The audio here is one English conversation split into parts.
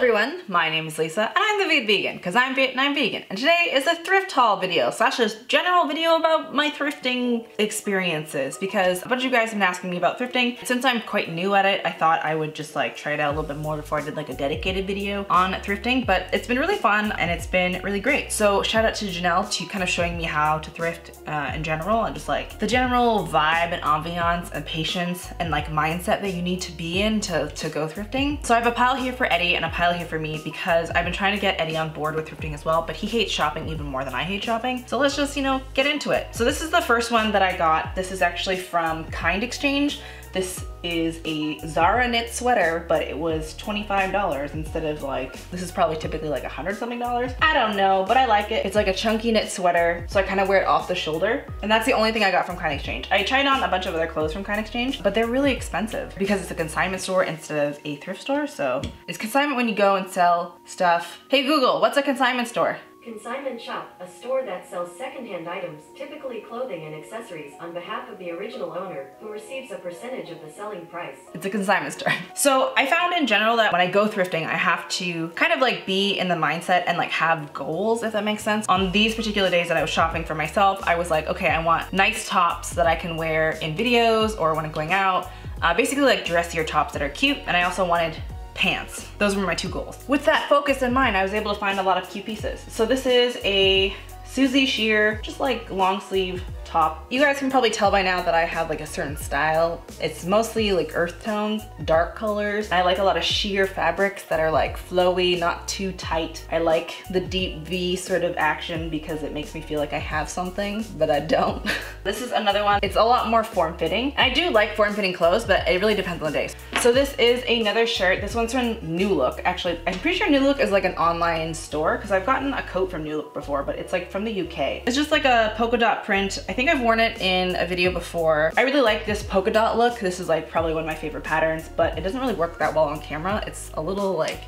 everyone, my name is Lisa and I'm the Viet Vegan because I'm Viet and I'm vegan, and today is a thrift haul video slash a general video about my thrifting experiences because a bunch of you guys have been asking me about thrifting. Since I'm quite new at it, I thought I would just like try it out a little bit more before I did like a dedicated video on thrifting, but it's been really fun and it's been really great. So shout out to Janelle to kind of showing me how to thrift in general and just like the general vibe and ambiance and patience and like mindset that you need to be in to go thrifting. So I have a pile here for Eddie and a pile here for me because I've been trying to get Eddie on board with thrifting as well, but he hates shopping even more than I hate shopping. So let's just, get into it. So this is the first one that I got. This is actually from Kind Exchange. This is a Zara knit sweater, but it was $25 instead of like, this is probably typically like $100 something. I don't know, but I like it. It's like a chunky knit sweater, so I kind of wear it off the shoulder. And that's the only thing I got from Kind Exchange. I tried on a bunch of other clothes from Kind Exchange, but they're really expensive because it's a consignment store instead of a thrift store. So it's consignment when you go and sell stuff. Hey Google, what's a consignment store? Consignment shop, a store that sells secondhand items, typically clothing and accessories, on behalf of the original owner, who receives a percentage of the selling price. It's a consignment store. So I found in general that when I go thrifting, I have to kind of like be in the mindset and like have goals, if that makes sense. On these particular days that I was shopping for myself, I was like, okay, I want nice tops that I can wear in videos or when I'm going out. Basically like dressier tops that are cute, and I also wanted pants. Those were my two goals. With that focus in mind, I was able to find a lot of cute pieces. So this is a Susie sheer, just like long sleeve top. You guys can probably tell by now that I have like a certain style. It's mostly like earth tones, dark colors. I like a lot of sheer fabrics that are like flowy, not too tight. I like the deep V sort of action because it makes me feel like I have something, but I don't. This is another one. It's a lot more form-fitting. I do like form-fitting clothes, but it really depends on the days. So this is another shirt. This one's from New Look. Actually, I'm pretty sure New Look is like an online store because I've gotten a coat from New Look before, but it's like from the UK. It's just like a polka dot print. I think I've worn it in a video before. I really like this polka dot look. This is like probably one of my favorite patterns, but it doesn't really work that well on camera. It's a little like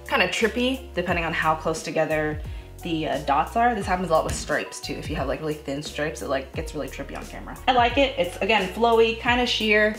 kind of trippy depending on how close together the dots are. This happens a lot with stripes too. If you have like really thin stripes, it like gets really trippy on camera. I like it. It's again flowy, kind of sheer.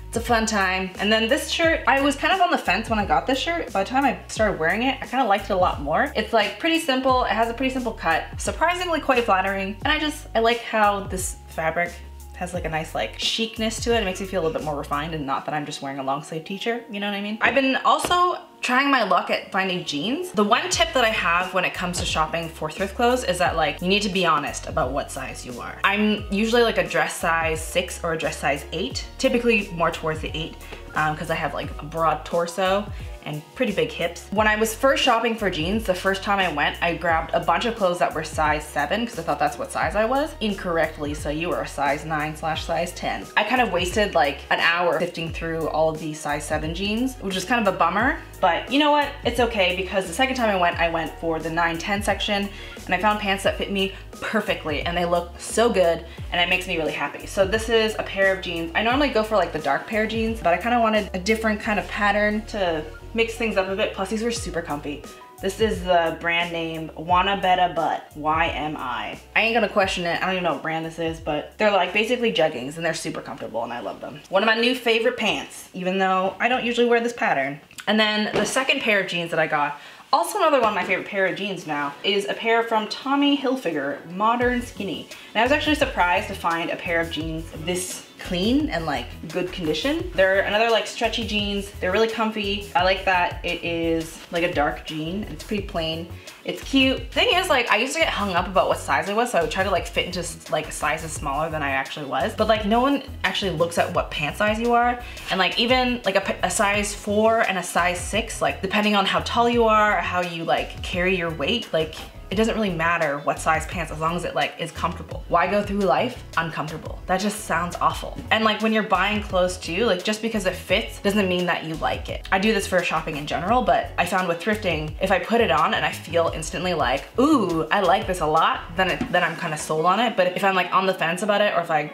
It's a fun time. And then this shirt, I was kind of on the fence when I got this shirt. By the time I started wearing it, I kind of liked it a lot more. It's like pretty simple. It has a pretty simple cut, surprisingly quite flattering. And I like how this fabric has like a nice like chicness to it. It makes me feel a little bit more refined and not that I'm just wearing a long sleeve t-shirt, you know what I mean? I've been also trying my luck at finding jeans. The one tip that I have when it comes to shopping for thrift clothes is that like you need to be honest about what size you are. I'm usually like a dress size 6 or a dress size 8, typically more towards the 8 because I have like a broad torso and pretty big hips. When I was first shopping for jeans, the first time I went, I grabbed a bunch of clothes that were size 7 because I thought that's what size I was. Incorrectly, so you were a size 9/size 10. I kind of wasted like an hour sifting through all of these size 7 jeans, which is kind of a bummer, but you know what? It's okay because the second time I went for the 9-10 section and I found pants that fit me perfectly and they look so good and it makes me really happy. So this is a pair of jeans. I normally go for like the dark pair of jeans, but I kind of wanted a different kind of pattern to mix things up a bit. Plus these were super comfy. This is the brand name Wanna Betta Butt, YMI. I ain't gonna question it. I don't even know what brand this is, but they're like basically jeggings and they're super comfortable and I love them. One of my new favorite pants, even though I don't usually wear this pattern. And then the second pair of jeans that I got, also another one of my favorite pair of jeans now, is a pair from Tommy Hilfiger, Modern Skinny. And I was actually surprised to find a pair of jeans this clean and like good condition. They're another like stretchy jeans. They're really comfy. I like that it is like a dark jean. It's pretty plain. It's cute. Thing is, like, I used to get hung up about what size I was, so I would try to like fit into like sizes smaller than I actually was. But like no one actually looks at what pant size you are. And like even like a size 4 and a size 6, like depending on how tall you are, or how you like carry your weight, like it doesn't really matter what size pants as long as it like is comfortable. Why go through life uncomfortable? That just sounds awful. And like when you're buying clothes too, like just because it fits doesn't mean that you like it. I do this for shopping in general, but I found with thrifting, if I put it on and I feel instantly like, ooh, I like this a lot, then I'm kind of sold on it. But if I'm like on the fence about it, or if I,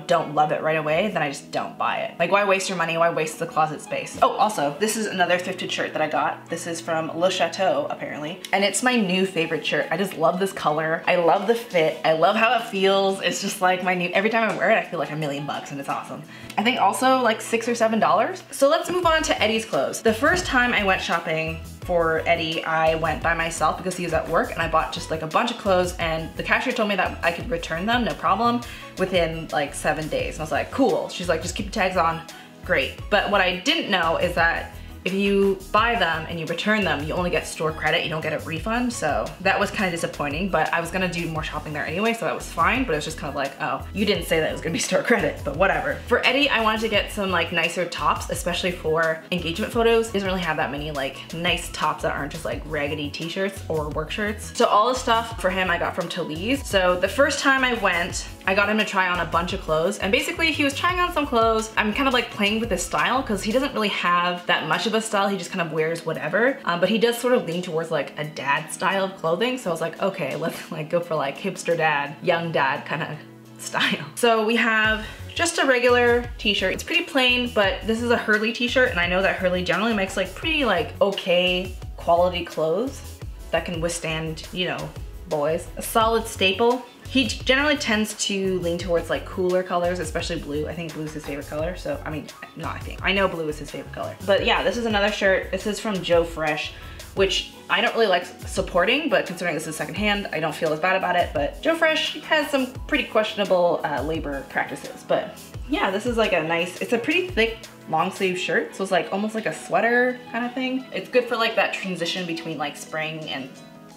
don't love it right away, then I just don't buy it. Like why waste your money? Why waste the closet space? Oh, also, this is another thrifted shirt that I got. This is from Le Chateau, apparently. And it's my new favorite shirt. I just love this color. I love the fit. I love how it feels. It's just like my new, every time I wear it, I feel like $1,000,000 and it's awesome. I think also like $6 or $7. So let's move on to Eddie's clothes. The first time I went shopping for Eddie, I went by myself because he was at work, and I bought just like a bunch of clothes, and the cashier told me that I could return them, no problem, within like 7 days. And I was like, cool. She's like, just keep the tags on, great. But what I didn't know is that if you buy them and you return them, you only get store credit, you don't get a refund. So that was kind of disappointing, but I was gonna do more shopping there anyway, so that was fine. But it was just kind of like, oh, you didn't say that it was gonna be store credit, but whatever. For Eddie, I wanted to get some like nicer tops, especially for engagement photos. He doesn't really have that many like nice tops that aren't just like raggedy t-shirts or work shirts. So all the stuff for him I got from Talize. So the first time I went, I got him to try on a bunch of clothes, and basically he was trying on some clothes. I'm kind of like playing with his style because he doesn't really have that much of a style. He just kind of wears whatever, but he does sort of lean towards like a dad style of clothing. So I was like, okay, let's like go for like hipster dad, young dad kind of style. So we have just a regular t-shirt. It's pretty plain, but this is a Hurley t-shirt, and I know that Hurley generally makes like pretty like okay quality clothes that can withstand, you know, boys. A solid staple. He generally tends to lean towards like cooler colors, especially blue. I think blue is his favorite color. So, I mean, not I think. I know blue is his favorite color. But yeah, this is another shirt. This is from Joe Fresh, which I don't really like supporting, but considering this is secondhand, I don't feel as bad about it. But Joe Fresh has some pretty questionable labor practices. But yeah, this is like a nice, it's a pretty thick long sleeve shirt. So it's like almost like a sweater kind of thing. It's good for like that transition between like spring and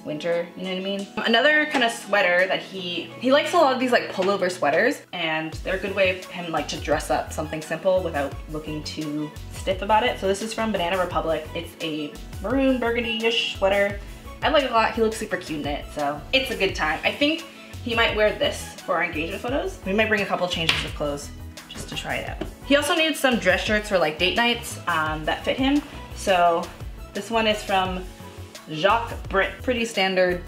winter, you know what I mean? Another kind of sweater that he likes a lot of these like pullover sweaters, and they're a good way for him like to dress up something simple without looking too stiff about it. So this is from Banana Republic. It's a maroon burgundy-ish sweater. I like it a lot. He looks super cute in it, so it's a good time. I think he might wear this for our engagement photos. We might bring a couple changes of clothes just to try it out. He also needs some dress shirts for like date nights that fit him. So this one is from Jacques Britt, pretty standard.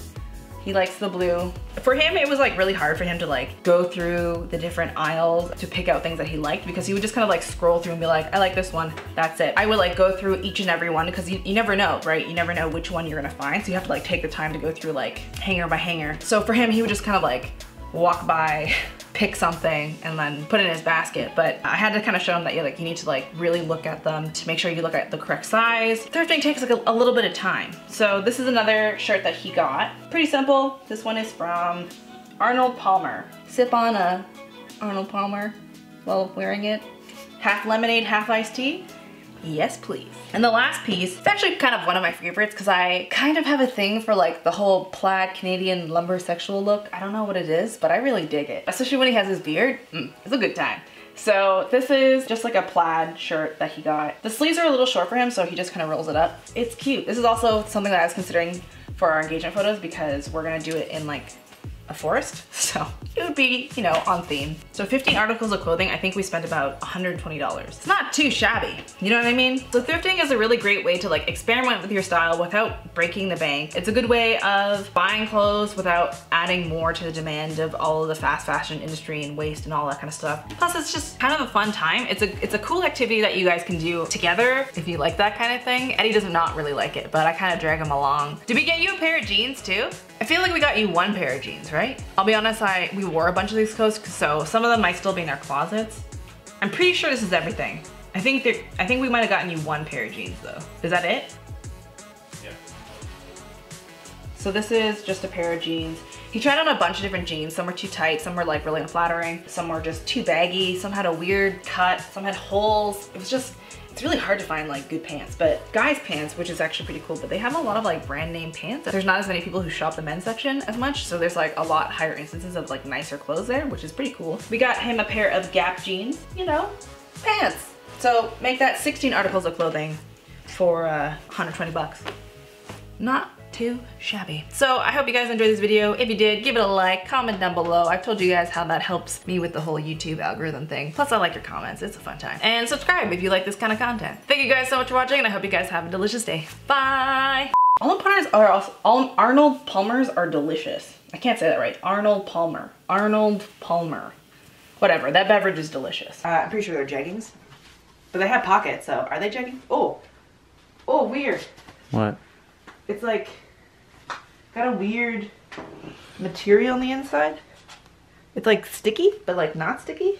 He likes the blue. For him, it was like really hard for him to like go through the different aisles to pick out things that he liked, because he would just kind of like scroll through and be like, I like this one, that's it. I would like go through each and every one, because you never know, right? You never know which one you're gonna find. So you have to like take the time to go through like hanger by hanger. So for him, he would just kind of like walk by, pick something, and then put it in his basket. But I had to kind of show him that you need to like really look at them to make sure you look at the correct size. Thrifting takes like a little bit of time. So this is another shirt that he got. Pretty simple. This one is from Arnold Palmer. Sip on a Arnold Palmer while wearing it. Half lemonade, half iced tea. Yes, please. And the last piece, it's actually kind of one of my favorites because I kind of have a thing for like the whole plaid Canadian lumber sexual look. I don't know what it is, but I really dig it. Especially when he has his beard. It's a good time. So this is just like a plaid shirt that he got. The sleeves are a little short for him, so he just kind of rolls it up. It's cute. This is also something that I was considering for our engagement photos because we're gonna do it in like a forest, so it would be, you know, on theme. So 15 articles of clothing, I think we spent about $120. It's not too shabby, you know what I mean? So thrifting is a really great way to like experiment with your style without breaking the bank. It's a good way of buying clothes without adding more to the demand of all of the fast fashion industry and waste and all that kind of stuff. Plus it's just kind of a fun time. It's a cool activity that you guys can do together if you like that kind of thing. Eddie does not really like it, but I kind of drag him along. Did we get you a pair of jeans too? I feel like we got you one pair of jeans, right? I'll be honest, we wore a bunch of these clothes, so some of them might still be in our closets. I'm pretty sure this is everything. I think we might have gotten you one pair of jeans though. Is that it? Yeah. So this is just a pair of jeans. He tried on a bunch of different jeans. Some were too tight, some were like really unflattering, some were just too baggy, some had a weird cut, some had holes. It's really hard to find like good pants, but guys pants, which is actually pretty cool, but they have a lot of like brand name pants. There's not as many people who shop the men's section as much, so there's like a lot higher instances of like nicer clothes there, which is pretty cool. We got him a pair of Gap jeans, you know, pants. So make that 16 articles of clothing for 120 bucks. Not too shabby. So I hope you guys enjoyed this video. If you did, give it a like, comment down below. I've told you guys how that helps me with the whole YouTube algorithm thing. Plus I like your comments, it's a fun time. And subscribe if you like this kind of content. Thank you guys so much for watching, and I hope you guys have a delicious day. Bye! Arnold Palmers are delicious. I can't say that right. Arnold Palmer. Arnold Palmer. Whatever, that beverage is delicious. I'm pretty sure they're jeggings. But they have pockets, so are they jeggings? Oh, weird. What? It's like, got a weird material on the inside. It's like sticky, but like not sticky.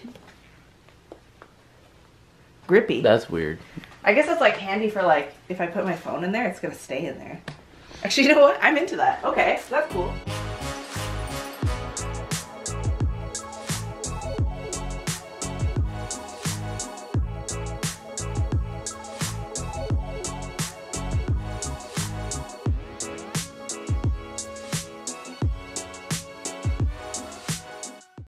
Grippy. That's weird. I guess it's like handy for like, if I put my phone in there, it's gonna stay in there. Actually, you know what? I'm into that. Okay, that's cool.